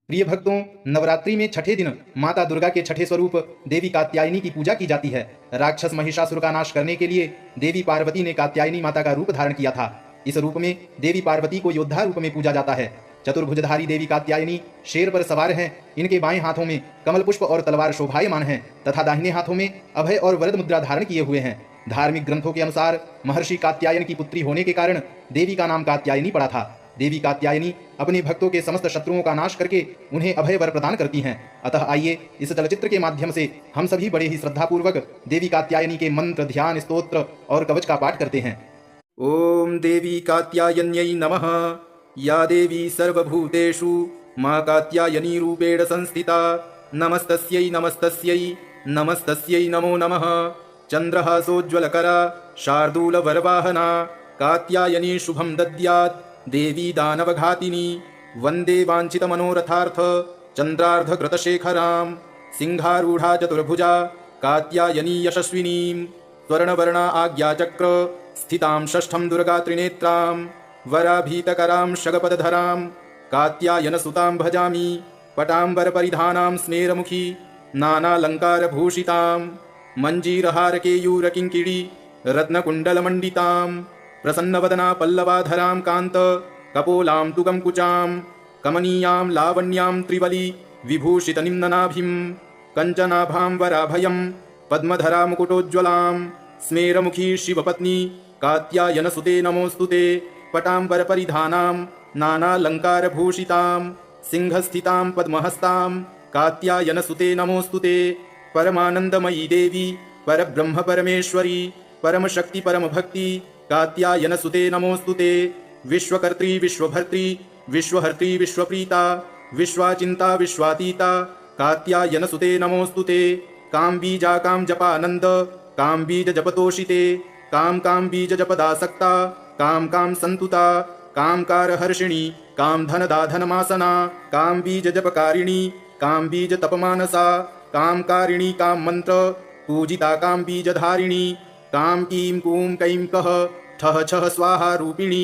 प्रिय भक्तों, नवरात्रि में छठे दिन माता दुर्गा के छठे स्वरूप देवी कात्यायनी की पूजा की जाती है। राक्षस महिषासुर का नाश करने के लिए देवी पार्वती ने कात्यायनी माता का रूप धारण किया था। इस रूप में देवी पार्वती को योद्धा रूप में पूजा जाता है। चतुर्भुजधारी देवी कात्यायनी शेर पर सवार हैं। इनके बाएं हाथों में कमल पुष्प और तलवार शोभायमान है तथा दाहिने हाथों में अभय और वरद मुद्रा धारण किए हुए हैं। धार्मिक ग्रंथों के अनुसार महर्षि कात्यायन की पुत्री होने के कारण देवी का नाम कात्यायनी पड़ा था। देवी कात्यायनी अपने भक्तों के समस्त शत्रुओं का नाश करके उन्हें अभय वर प्रदान करती हैं। अतः आइए इस चलचित्र के माध्यम से हम सभी बड़े ही श्रद्धापूर्वक देवी कात्यायनी के मंत्र, ध्यान, स्तोत्र और कवच का पाठ करते हैं। ओम देवी कात्यायन्यै नमः। या देवी सर्वभूतेषु मां कात्यायनी रूपेण संस्थिता। नमस्तस्यै नमस्तस्यै नमस्तस्यै नमो नमः। चंद्रहासोज्ज्वलकरा शार्दूलवरवाहना कात्यायनी शुभं दद्यात् देवी दानवघातिनी। वंदे वाञ्छितमनोरथार्थ चंद्रार्धकृतशेखरां सिंहारूढ़ा चतुर्भुजा कात्यायनी यशस्विनीं। स्वर्णवर्णा आज्ञाचक्र स्थितां षष्ठं दुर्गा त्रिनेत्रां वराभीतकरां शगपदधरां कात्यायनसुतां भजामि। पटाम्बरपरिधानां स्मेरमुखी नानालङ्कारभूषितां मञ्जीरहारकेयूरकिङ्किणी रत्नकुण्डलमण्डितां प्रसन्नवदना पल्लवाधरां कान्त कपोलां तुगंकुचां कमनीयां लावण्यां त्रिवली विभूषितनिम्ननाभिं कञ्चनाभां वराभयं पद्मधरा मुकुटोज्ज्वलां स्मेरमुखी शिवपत्नी कात्यायनसुते नमोऽस्तुते। पटाम्बरपरिधानां नानालङ्कारभूषितां सिंहस्थितां पद्महस्तां कात्यायनसुते नमोऽस्तुते। परमानन्दमयी देवी परब्रह्म परमेश्वरी परमशक्ति परमभक्ति कात्यायनसुते नमोऽस्तुते। विश्वकर्त्री विश्वभर्त्री विश्वहर्त्री विश्वप्रीता विश्वाचिन्ता विश्वातीता कात्यायनसुते नमोऽस्तुते। काम्बीजा कां जपानन्द कां बीज जपतोषिते कां बीज जपदासक्ता कां संतुता कामकारहर्षिणी कां धनदाधनमासना कां बीज जपकारिणी कां बीज तपमानसा कामकारिणी कां मंत्र पूजिता कां बीजधारिणी कां कीं कूं कैं कः ठः छः स्वाहा रूपिणी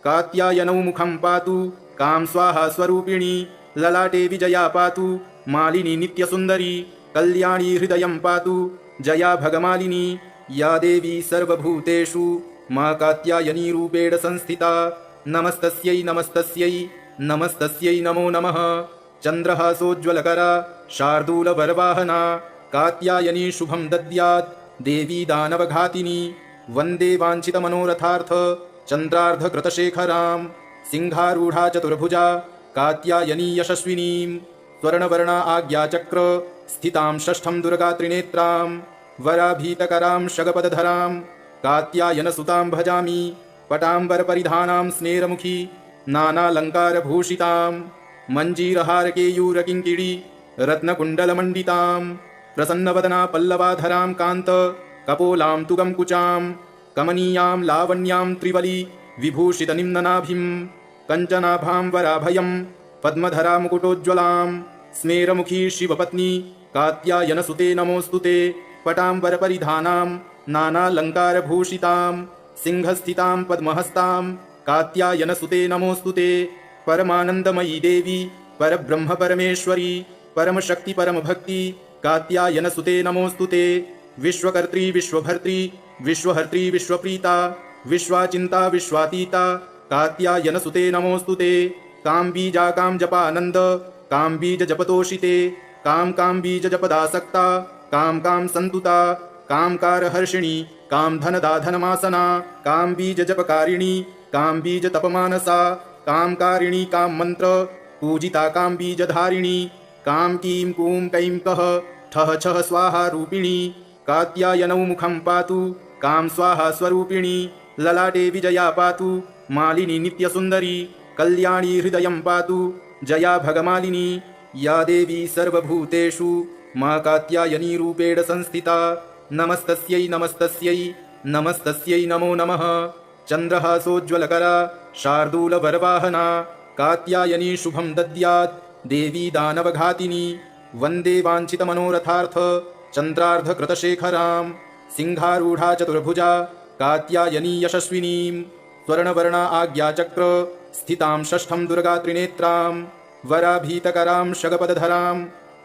कात्यायनौ मुखं पातु कां स्वाहा स्वरूपिणी। ललाटे विजया पातु मालिनी नित्यसुन्दरी कल्याणी हृदयं पातु जया भगमालिनी। या देवी सर्वभूतेषु मां कात्यायनी रूपेण संस्थिता। नमस्तस्यै नमस्तस्यै नमस्तस्यै नमो नमः। चंद्रहासोज्ज्वलकरा शार्दूलवरवाहना कात्यायनी शुभं दद्यात् देवी दानवघातिनी। वंदे वाञ्छितमनोरथार्थ चंद्रार्धकृतशेखरां सिंहारूढ़ा चतुर्भुजा कात्यायनी यशस्विनीं। स्वर्णवर्णा आज्ञाचक्र स्थितां षष्ठं दुर्गा त्रिनेत्रां वराभीतकरां शगपदधरां कात्यायनसुतां भजामि। पटाम्बरपरिधानां स्मेरमुखी नानालङ्कारभूषितां मञ्जीरहारकेयूरकिङ्किणी रत्नकुण्डलमण्डितां प्रसन्नवदना पल्लवाधरां कान्त कपोलां तुगंकुचां कमनीयां लावण्यां त्रिवली विभूषितनिम्ननाभिं कञ्चनाभां वराभयं पद्मधरा मुकुटोज्ज्वलां स्मेरमुखी शिवपत्नी कात्यायनसुते नमोऽस्तुते। पटाम्बरपरिधानां नानालङ्कारभूषितां सिंहस्थितां पद्महस्तां कात्यायनसुते नमोऽस्तुते। परमानन्दमयी देवी परब्रह्म परमेश्वरी परमशक्ति परमभक्ति कात्यायनसुते नमोऽस्तुते। विश्वकर्त्री विश्वभर्त्री विश्वहर्त्री विश्वप्रीता विश्वाचिन्ता विश्वातीता कात्यायनसुते नमोऽस्तुते। काम्बीजा कां जपानन्द कां बीज जपतोषिते कां बीज जपदासक्ता कां संतुता कामकारहर्षिणी कां धनदाधनमासना कां बीज जपकारिणी कां बीज तपमानसा कामकारिणी कां मंत्र पूजिता कां बीजधारिणी कां कीं कूं कैं कः ठः छः स्वाहा रूपिणी कात्यायनौ मुखं पातु कां स्वाहा स्वरूपिणी। ललाटे विजया पातु मालिनी नित्यसुन्दरी कल्याणी हृदयं पातु जया भगमालिनी। या देवी सर्वभूतेषु मां कात्यायनी रूपेण संस्थिता। नमस्तस्यै नमस्तस्यै नमस्तस्यै नमो नमः। चंद्रहासोज्ज्वलकरा शार्दूलवरवाहना कात्यायनी शुभं दद्यात् देवी दानवघातिनी। वंदे वाञ्छितमनोरथार्थ चंद्रार्धकृतशेखरां सिंहारूढ़ा चतुर्भुजा कात्यायनी यशस्विनीं। स्वर्णवर्णा आज्ञाचक्र स्थितां षष्ठं दुर्गा त्रिनेत्रां वराभीतकरां शगपदधरां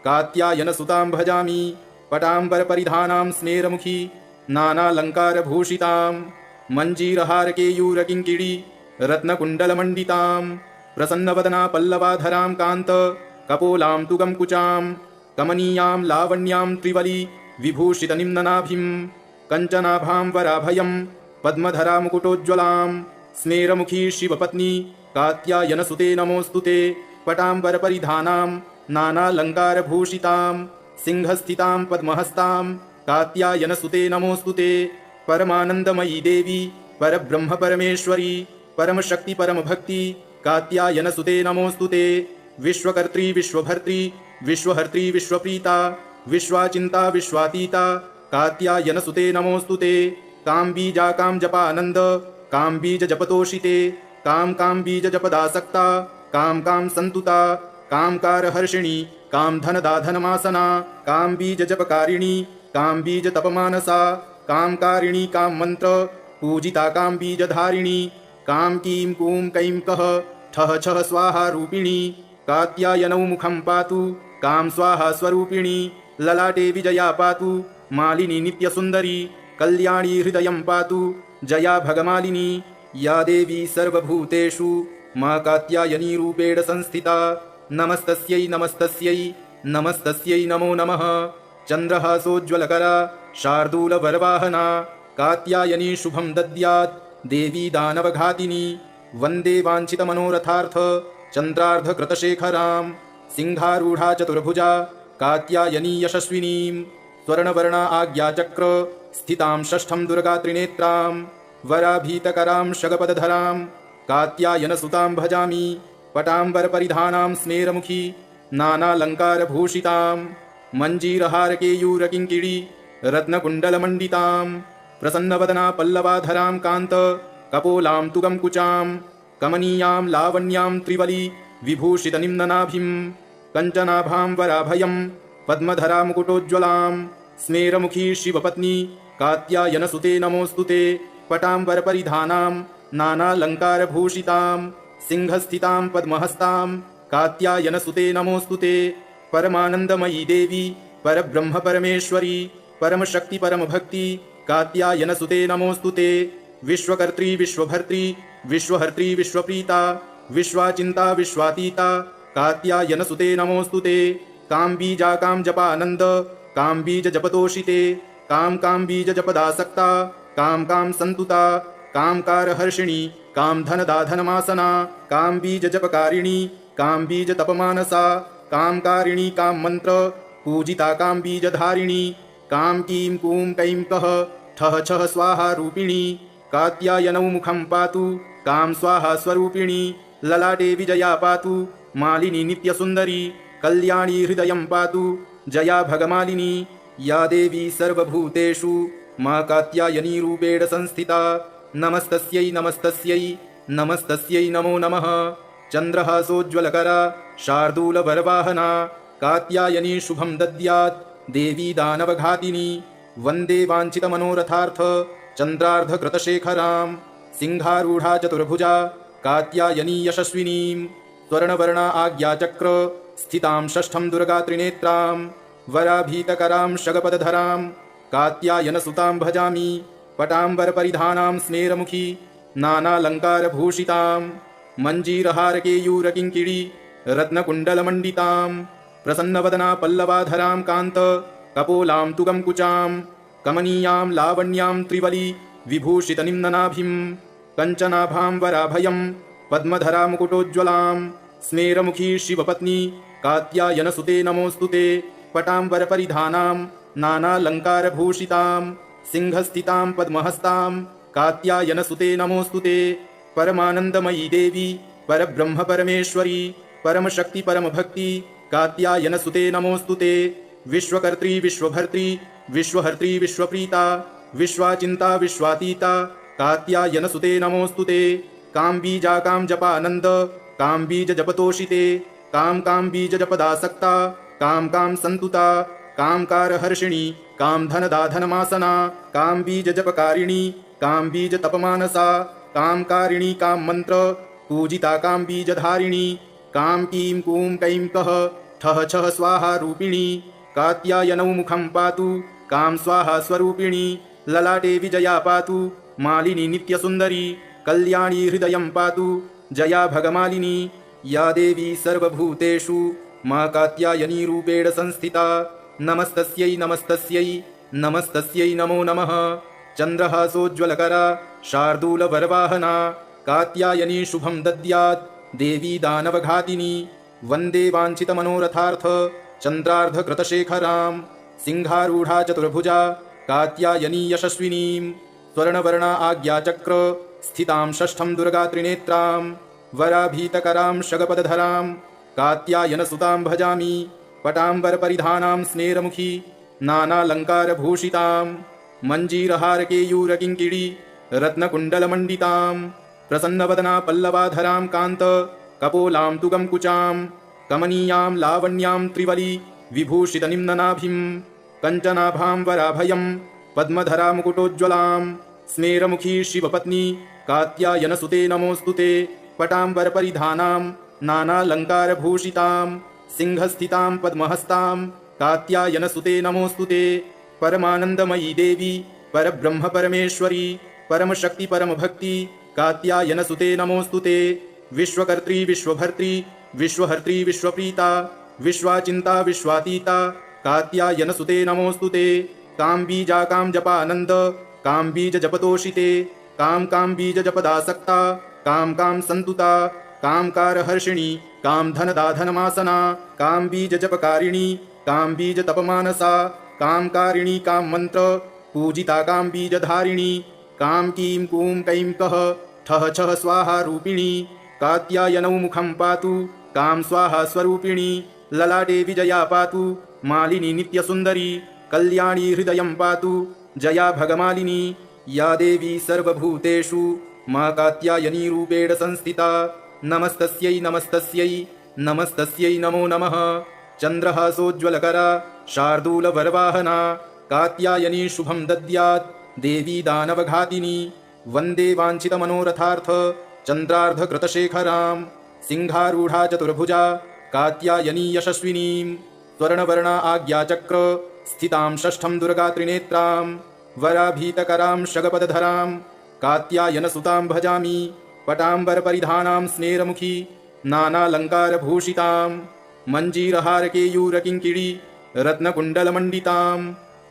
कात्यायनसुतां भजामि पटाम्बरपरिधानां स्मेरमुखी नानालङ्कारभूषितां मञ्जीरहारकेयूरकिङ्किणी रत्नकुण्डलमण्डितां प्रसन्नवदना पल्लवाधरां कान्त कपोलां तुगंकुचां कमनीयां लावण्यां त्रिवली विभूषितनिम्ननाभिं कञ्चनाभां वराभयं पद्मधरा मुकुटोज्ज्वलां स्मेरमुखी शिवपत्नी कात्यायनसुते नमोऽस्तुते पटाम्बरपरिधानां नानालङ्कारभूषितां सिंहस्थितां पद्महस्तां कात्यायनसुते नमोऽस्तुते परमानन्दमयी देवी परब्रह्म परमेश्वरी परमशक्ति परमभक्ति कात्यायनसुते नमोऽस्तुते विश्वकर्त्री विश्वभर्त्री विश्वहर्त्री विश्वप्रीता विश्वाचिन्ता विश्वातीता कात्यायनसुते नमोऽस्तुते काम्बीजा कामजपानन्द काम्बीज जपतोषिते काम बीज जपदासक्ता काम संतुता कामकारहर्षिणी कामधनदाधनमासना काम्बीज जपकारिणी काम्बीज तपमानसा कामकारिणी काममन्त्र पूजिता काम्बीजधारिणी काम कीं कूं कैं कः ठः छः स्वाहा रूपिणी कात्यायनौ मुखं पातु काम स्वाहा स्वरूपिणी ललाटे विजया पातु मालिनी नित्यसुन्दरी कल्याणी हृदयं पातु जया भगमालिनी या देवी सर्वभूतेषु मा कात्यायनी रूपेण संस्थिता नमस्तस्यै नमस्तस्यै नमस्तस्यै नमो नमः चन्द्रहासोज्ज्वलकरा शार्दूलवरवाहना कात्यायनी शुभं दद्यात् देवी दानवघातिनी वन्दे वाञ्छितमनोरथार्थ चन्द्रार्धकृतशेखरां सिंहारूढा चतुर्भुजा कात्यायनी यशस्विनीं स्वर्णवर्णा आज्ञाचक्र स्थितां षष्ठं दुर्गा त्रिनेत्रां वराभीतकरां शगपदधरां कात्यायनसुतां भजामि पटाम्बरपरिधानां स्मेरमुखी नानालङ्कारभूषितां मञ्जीरहारकेयूरकिङ्किणी रत्नकुण्डलमण्डितां प्रसन्नवदना पल्लवाधरां कान्त कपोलां तुगंकुचां कमनीयां लावण्यां त्रिवली विभूषितनिम्ननाभिं कञ्चनाभां वराभयं पद्मधरा मुकुटोज्ज्वलां स्मेरमुखी शिवपत्नी कात्यायनसुते नमोऽस्तुते पटाम्बरपरिधानां नानालङ्कारभूषितां सिंहस्थितां पद्महस्तां कात्यायनसुते नमोऽस्तुते परमानन्दमयी देवी परब्रह्म परमेश्वरी परमशक्ति परमभक्ति कात्यायनसुते नमोऽस्तुते विश्वकर्त्री विश्वभर्त्री विश्वहर्त्री विश्वप्रीता विश्वाचिन्ता विश्वातीता कात्यायनसुते नमोऽस्तुते काम्बीजा कामजपानन्द काम्बीज जपतोषिते काम्बीज जपदासक्ता काम संतुता कामकारहर्षिणी कामधनदाधनमासना काम्बीज जपकारिणी काम्बीज तपमानसा कामकारिणी काममन्त्र पूजिता काम्बीजधारिणी काम कीं कूं कैं कः ठः छः स्वाहा रूपिणी कात्यायनौ मुखं पातु काम स्वाहा स्वरूपिणी ललाटे विजया पातु मालिनी नित्यसुन्दरी कल्याणी हृदयं पातु जया भगमालिनी या देवी सर्वभूतेषु मा कात्यायनी रूपेण संस्थिता नमस्तस्यै नमस्तस्यै नमस्तस्यै नमो नमः चन्द्रहासोज्ज्वलकरा शार्दूलवरवाहना कात्यायनी शुभं दद्यात् देवी दानवघातिनी वन्दे वाञ्छितमनोरथार्थ चन्द्रार्धकृतशेखरां सिंहारूढा चतुर्भुजा कात्यायनी यशस्विनीं स्वर्णवर्णा आज्ञाचक्र स्थितां षष्ठं दुर्गा त्रिनेत्रां वराभीतकरां शगपदधरां कात्यायनसुतां भजामि पटाम्बरपरिधानां स्मेरमुखी नानालङ्कारभूषितां मञ्जीरहारकेयूरकिङ्किणी रत्नकुण्डलमण्डितां प्रसन्नवदना पल्लवाधरां कान्त कपोलां तुगंकुचां कमनीयां लावण्यां त्रिवली विभूषितनिम्ननाभिं कञ्चनाभां वराभयं पद्मधरा मुकुटोज्ज्वलां स्मेरमुखी शिवपत्नी कात्यायनसुते नमोऽस्तुते पटाम्बरपरिधानां नानालङ्कारभूषितां सिंहस्थितां पद्महस्तां कात्यायनसुते नमोऽस्तुते परमानन्दमयी देवी परब्रह्म परमेश्वरी परमशक्ति परमभक्ति कात्यायनसुते नमोऽस्तुते विश्वकर्त्री विश्वभर्त्री विश्वहर्त्री विश्वप्रीता विश्वाचिन्ता विश्वातीता कात्यायनसुते नमोऽस्तुते काम्बीजा कामजपानन्द काम्बीज जपतोषिते काम्बीज जपदासक्ता काम संतुता कामकारहर्षिणी कामधनदाधनमासना काम्बीज जपकारिणी काम्बीज तपमानसा कामकारिणी काममन्त्र पूजिता काम्बीजधारिणी कां कीं कूं कैं कः ठः छः स्वाहा रूपिणी कात्यायनौ मुखं पातु कां स्वाहा स्वरूपिणी ललाटे विजया पातु मालिनी नित्यसुन्दरी कल्याणी हृदयं पातु जया भगमालिनी या देवी सर्वभूतेषु मा कात्यायनी रूपेण संस्थिता नमस्तस्यै नमस्तस्यै नमस्तस्यै नमो नमः। चन्द्रहासोज्ज्वलकरा शार्दूलवरवाहना कात्यायनी शुभं दद्यात् देवी दानवघातिनी वन्दे वाञ्छितमनोरथार्थ चन्द्रार्धकृतशेखरां सिंहारूढा चतुर्भुजा कात्यायनी यशस्विनीं स्वर्णवर्णा आज्ञाचक्र स्थितां षष्ठं दुर्गा त्रिनेत्रां वराभीतकरां शगपदधरां कात्यायनसुतां भजामि पटाम्बरपरिधानां स्नेरमुखी नानालङ्कारभूषितां मञ्जीरहारकेयूरकिङ्किणी रत्नकुण्डलमण्डितां प्रसन्नवदना पल्लवाधरां कान्त कपोलां तुगंकुचां कमनीयां लावण्यां त्रिवली विभूषितनिम्ननाभिं कञ्चनाभां वराभयं पद्मधरा मुकुटोज्ज्वलां स्मेरमुखी शिवपत्नी कात्यायनसुते नमोऽस्तुते पटाम्बरपरिधानां नानालङ्कारभूषितां सिंहस्थितां पद्महस्तां कात्यायनसुते नमोऽस्तुते परमानन्दमयी देवी परब्रह्म परमेश्वरी परमशक्ति परमभक्ति कात्यायनसुते नमोऽस्तुते विश्वकर्त्री विश्वभर्त्री विश्वहर्त्री विश्वप्रीता विश्वाचिन्ता विश्वातीता कात्यायनसुते नमोऽस्तुते कां बीजा कां जपानन्द कां बीज जपतोषिते कां बीज जपदासक्ता कां सन्तुता कां कारहर्षिणी कां धनदाधनमासना कां बीज जपकारिणी कां बीज तपमानसा कां कारिणी कां मंत्र पूजिता कां बीजधारिणी कां कीं कूं कैं कः ठः छः स्वाहा रूपिणी कात्यायनौ मुखं पातु कां स्वाहा स्वरूपिणी ललाटे विजया पातु मालिनी नित्यसुन्दरी कल्याणी हृदयं पातु जया भगमालिनी या देवी सर्वभूतेषु मा कात्यायनी रूपेण संस्थिता नमस्तस्यै नमस्तस्यै नमस्तस्यै नमो नमः। चन्द्रहासोज्ज्वलकरा शार्दूलवरवाहना कात्यायनी शुभं दद्यात् देवी दानवघातिनी वन्दे वाञ्छितमनोरथार्थ चन्द्रार्धकृतशेखरां सिंहारूढा चतुर्भुजा कात्यायनी यशस्विनीं स्वर्णवर्णा आज्ञाचक्र स्थितां षष्ठं दुर्गा त्रिनेत्रां वराभीतकरां शगपदधरां कात्यायनसुतां भजामि पटाम्बरपरिधानां स्नेरमुखी नानालङ्कारभूषितां मञ्जीरहारकेयूरकिङ्किणी रत्नकुण्डलमण्डितां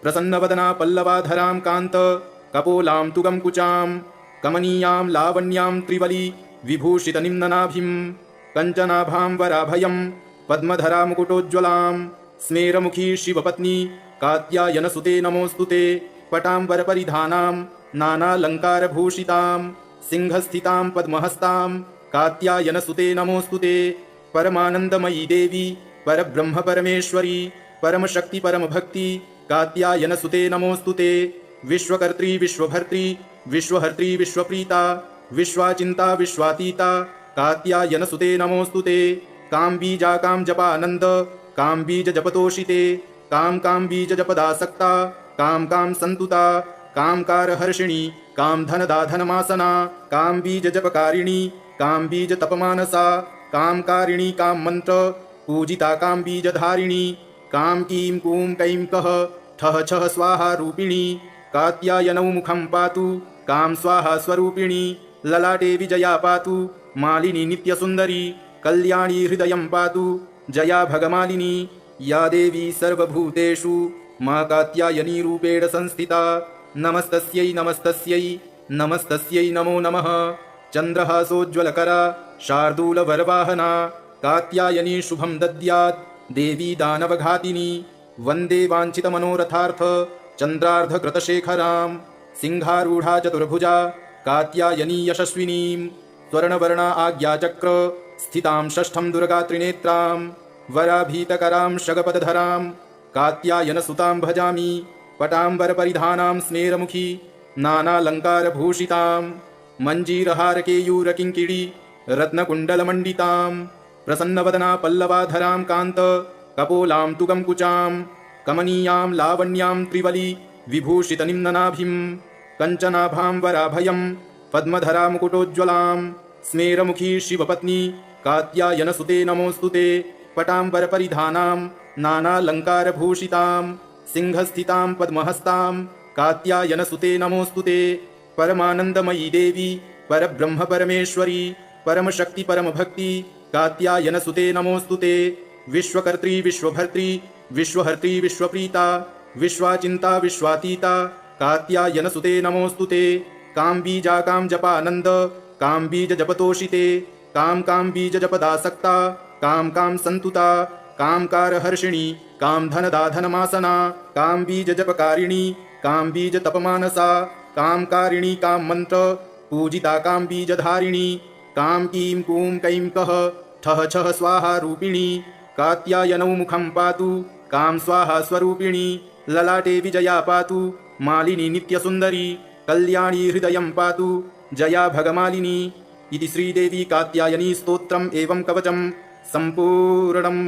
प्रसन्नवदना पल्लवाधरां कान्त कपोलां तुगंकुचां कमनीयां लावण्यां त्रिवली विभूषितनिम्ननाभिं कञ्चनाभां वराभयं पद्मधरा मुकुटोज्ज्वलां स्मेरमुखी शिवपत्नी कात्यायनसुते नमोऽस्तुते पटाम्बरपरिधानां नानालङ्कारभूषितां सिंहस्थितां पद्महस्तां कात्यायनसुते नमोऽस्तुते परमानन्दमयी देवी परब्रह्म परमेश्वरी परमशक्ति परमभक्ति कात्यायनसुते नमोऽस्तुते विश्वकर्त्री विश्वभर्त्री विश्वहर्त्री विश्वप्रीता विश्वाचिन्ता विश्वातीता कात्यायनसुते नमोऽस्तुते कां बीजा कां जपानन्द कां बीज जपतोषिते कां बीज जपदासक्ता कां सन्तुता कां कारहर्षिणी कां धनदाधनमासना कां बीज जपकारिणी कां बीज तपमानसा कां कारिणी कां मंत्र पूजिता कां बीजधारिणी कां कीं कूं कैं कः ठः छः स्वाहा रूपिणी कात्यायनौ मुखं पातु कां स्वाहा स्वरूपिणी ललाटे विजया पातु मालिनी नित्यसुन्दरी कल्याणी हृदयं पातु जया भगमालिनी या देवी सर्वभूतेषु मा कात्यायनी रूपेण संस्थिता नमस्तस्यै नमस्तस्यै नमस्तस्यै नमो नमः। चन्द्रहासोज्ज्वलकरा शार्दूलवरवाहना कात्यायनी शुभं दद्यात् देवी दानवघातिनी वन्दे वाञ्छितमनोरथार्थ चन्द्रार्धकृतशेखरां सिंहारूढा चतुर्भुजा कात्यायनी यशस्विनीं स्वर्णवर्णा आज्ञाचक्र स्थितां षष्ठं दुर्गा त्रिनेत्रां वराभीतकरां शगपदधरां कात्यायनसुतां भजामि पटाम्बरपरिधानां स्नेरमुखी नानालङ्कारभूषितां मञ्जीरहारकेयूरकिङ्किणी रत्नकुण्डलमण्डितां प्रसन्नवदना पल्लवाधरां कान्त कपोलां तुगंकुचां कमनीयां लावण्यां त्रिवली विभूषितनिम्ननाभिं कञ्चनाभां वराभयं पद्मधरा मुकुटोज्ज्वलां स्मेरमुखी शिवपत्नी कात्यायनसुते नमोऽस्तुते पटाम्बरपरिधानां नानालङ्कारभूषितां सिंहस्थितां पद्महस्तां कात्यायनसुते नमोऽस्तुते परमानन्दमयी देवी परब्रह्म परमेश्वरी परमशक्ति परमभक्ति कात्यायनसुते नमोऽस्तुते विश्वकर्त्री विश्वभर्त्री विश्वहर्त्री विश्वप्रीता विश्वाचिन्ता विश्वातीता कात्यायनसुते नमोऽस्तुते कामबीजा कामजपानन्द कामबीज जपतोषिते काम बीज जपदासक्ता काम संतुता कामकारहर्षिणी कामधनदा धनमासना कामबीज जपकारिणी कामबीज तपमानसा कामकारिणी काममन्त्र पूजिता कामबीजधारिणी काम कीं कूं कैं कः ठः छः स्वाहा रूपिणी कात्यायनौ मुखं पातु काम स्वाहा स्वरूपिणी ललाटे विजया पातु मालिनी नित्यसुन्दरी कल्याणी हृदयं पातु जया भगमालिनी इति श्रीदेवी कात्यायनी स्तोत्रम् एवं कवचं सम्पूर्णम्।